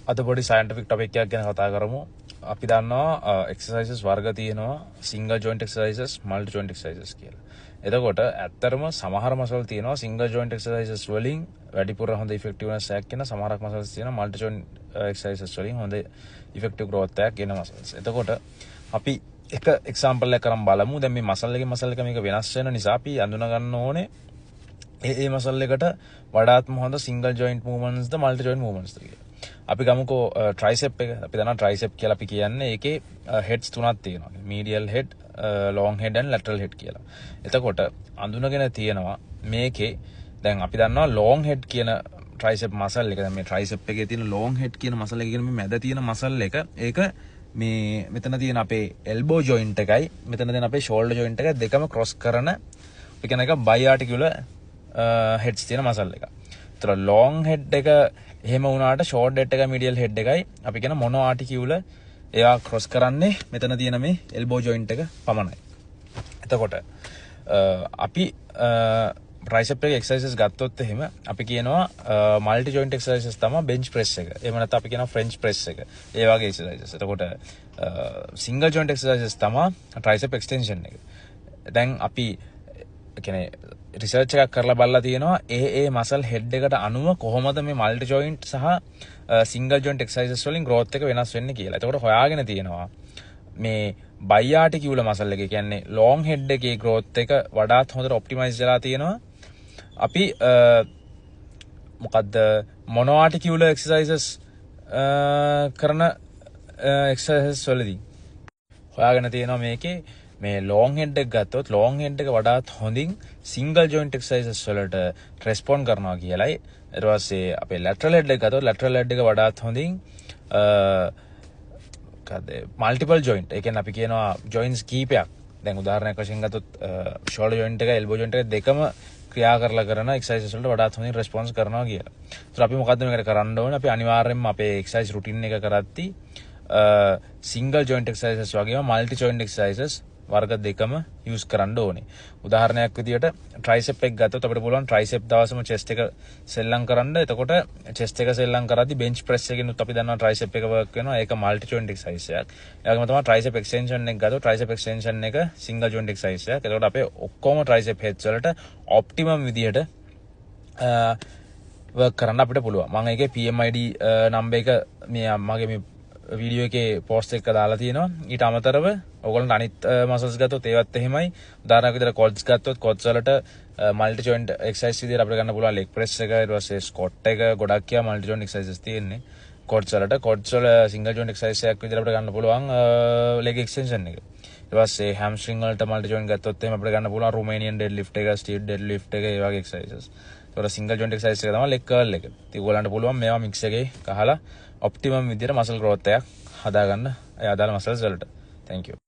අද පොඩි scientific topic එකක් ගැන කතා කරමු. අපි දන්නවා එක්සර්සයිසස් වර්ග තියෙනවා single joint exercises, multi joint exercises කියලා. එතකොට ඇත්තටම සමහර මසල් තියෙනවා සිංගල් ජොයින්ට් එක්සර්සයිසස් වලින් වැඩිපුර හොඳ ඉෆෙක්ටිව්නස් එකක් කියන සමහරක් මසල්ස් තියෙනවා මල්ටි ජොයින්ට් එක්සර්සයිසස් වලින් හොඳ ඉෆෙක්ටිව් growth එකක් එන මසල්ස්. එතකොට අපි එක එක්සැම්පල් එකක් කරන් බලමු. දැන් මේ මසල් එකේ මසල් එක මේක වෙනස් වෙන නිසා අපි අඳුන ගන්න ඕනේ ඒ මසල් එකට වඩාත්ම හොඳ සිංගල් ජොයින්ට් මූවමන්ට්ස්ද මල්ටි ජොයින්ට් මූවමන්ට්ස්ද කියලා. අපි ගමුකෝ ට්‍රයිසෙප් එක. අපි දන්නවා ට්‍රයිසෙප් කියලා අපි කියන්නේ ඒකේ හෙඩ්ස් තුනක් තියෙනවා. මීඩියල් head, ලොන්గ్ head and lateral head කියලා. එතකොට අඳුනගෙන තියෙනවා මේකේ දැන් අපි දන්නවා ලොන්గ్ හෙඩ් කියන ට්‍රයිසෙප් මසල් එක. දැන් මේ ට්‍රයිසෙප් එකේ තියෙන ලොන්గ్ හෙඩ් කියන මසල් එක කියන්නේ මේ මැද තියෙන මසල් එක. ඒක මේ මෙතන තියෙන අපේ එල්බෝ ජොයින්ට් එකයි මෙතන තියෙන අපේ ෂෝල්ඩර් ජොයින්ට් එක දෙකම ක්‍රොස් කරන අපි කියන එක බයිආටිකියුලර් හෙඩ්ස් තියෙන මසල් එක. ඒතර ලොන්గ్ හෙඩ් එක එහෙම වුණාට ෂෝර්ට් හෙඩ් එක මීඩියල් හෙඩ් එකයි අපි කියන මොනෝ ආටිකියුලර් එයා ක්‍රොස් කරන්නේ මෙතන තියෙන මේ එල්බෝ ජොයින්ට් එක පමණයි. එතකොට අපි ට්‍රයිසෙප් එකේ එක්සර්සයිසස් ගත්තොත් එහෙම අපි කියනවා මල්ටි ජොයින්ට් එක්සර්සයිසස් තමයි බෙන්ච් ප්‍රෙස් එක. එහෙම නැත්නම් අපි කියනවා ෆ්‍රෙන්ච් ප්‍රෙස් එක. ඒ වගේ එක්සර්සයිසස්. එතකොට සිංගල් ජොයින්ට් එක්සර්සයිසස් තමයි ට්‍රයිසෙප් එක්ස්ටෙන්ෂන් එක. දැන් අපි කියන්නේ රිසර්ච් එකක් කරලා බලලා තියෙනවා ඒ මසල් හෙඩ් එකට අනුව කොහොමද මේ මල්ටි ජොයින්ට් සහ සිංගල් ජොයින්ට් එක්සර්සයිසස් වලින් growth එක වෙනස් වෙන්නේ කියලා. එතකොට හොයාගෙන තියෙනවා මේ බයිආටිකියුලර් මසල් එක කියන්නේ ලොන්గ్ හෙඩ් එකේ growth එක වඩාත් හොඳට ඔප්ටිමයිස් වෙලා තියෙනවා. අපි මොකද්ද මොනෝආටිකියුලර් එක්සර්සයිසස් කරන එක්සර්සයිසස් වලදී හොයාගෙන තියෙනවා මේකේ මේ ලොන්గ్ හෙඩ් එක ගත්තොත් ලොන්గ్ හෙඩ් එක වඩාත් හොඳින් සිංගල් ජොයින්ට් එක්සර්සයිසස් වලට රෙස්පොන්ඩ් කරනවා කියලයි. ඊට පස්සේ අපේ ලැටරල් හෙඩ් එක ගත්තොත් ලැටරල් හෙඩ් එක වඩාත් හොඳින් මල්ටිපල් ජොයින්ට් ඒ කියන්නේ අපි කියනවා ජොයින්ට්ස් කීපයක්. දැන් උදාහරණයක් වශයෙන් ගත්තොත් ෂෝල්ඩර් ජොයින්ට් එක එල්බෝ ජොයින්ට් එක දෙකම ක්‍රියා කරලා කරන එක්සර්සයිසස් වලට වඩාත් හොඳින් රෙස්පොන්ස් කරනවා කියලා. ඒත් අපි මොකද්ද මේකට කරන්න ඕනේ? අපි අනිවාර්යයෙන්ම අපේ එක්සර්සයිස් රුටින් එක කරද්දී සිංගල් ජොයින්ට් එක්සර්සයිසස් වගේම මල්ටි ජොයින්ට් එක්සර්සයිසස් වර්ග දෙකම යූස් කරන්න ඕනේ. උදාහරණයක් විදියට ට්‍රයිසෙප් එක ගත්තොත් අපිට පුළුවන් ට්‍රයිසෙප් දවසම චෙස්ට් එක සෙල්ලම් කරන්න. එතකොට චෙස්ට් එක සෙල්ලම් කරද්දී බෙන්ච් ප්‍රෙස් එකෙනුත් අපි දන්නවා ට්‍රයිසෙප් එක වර්ක් වෙනවා. ඒක මල්ටි ජොයින්ට් එක්සර්සයිස් එකක්. ඒ වගේම තමයි ට්‍රයිසෙප් එක්ස්ටෙන්ෂන් එක ගත්තොත් ට්‍රයිසෙප් එක්ස්ටෙන්ෂන් එක සිංගල් ජොයින්ට් එක්සර්සයිස් එකක්. එතකොට අපේ ඔක්කොම ට්‍රයිසෙප් හෙඩ්ස් වලට ඔප්ටිමම් විදියට වර්ක් කරන්න අපිට පුළුවන්. මම ඒකේ PMID නම්බර් එක මේ මගේ මේ වීඩියෝ එකේ පෝස්ට් එක දාලා තියෙනවා. ඊට අමතරව ඔයගොල්ලන්ට අනිත් මසල්ස් ගත්තොත් ඒවත් එහෙමයි. උදාහරණයක් විදිහට quads ගත්තොත් quads වලට මල්ටි ජොයින්ට් එක්සර්සයිස් විදිහට අපිට ගන්න පුළුවන් leg press එක, ඊට පස්සේ squat එක, ගොඩක් කියා මල්ටි ජොයින්ට් එක්සර්සයිසස් තියෙන්නේ. quads වල single joint exercise එකක් විදිහට අපිට ගන්න පුළුවන් leg extension එක. ඊට පස්සේ hamstring වලට මල්ටි ජොයින්ට් ගත්තොත් එහෙම අපිට ගන්න පුළුවන් Romanian deadlift එක, steep deadlift එක, ඒ වගේ exercises. ඒතකොට single joint exercise එක තමයි leg curl එක. ඉතින් ඔයගොල්ලන්ට පුළුවන් මේවා mix එකේ ගහලා optimum විදිහට muscle growth එකක් හදාගන්න ඒ අදාළ muscles වලට. Thank you.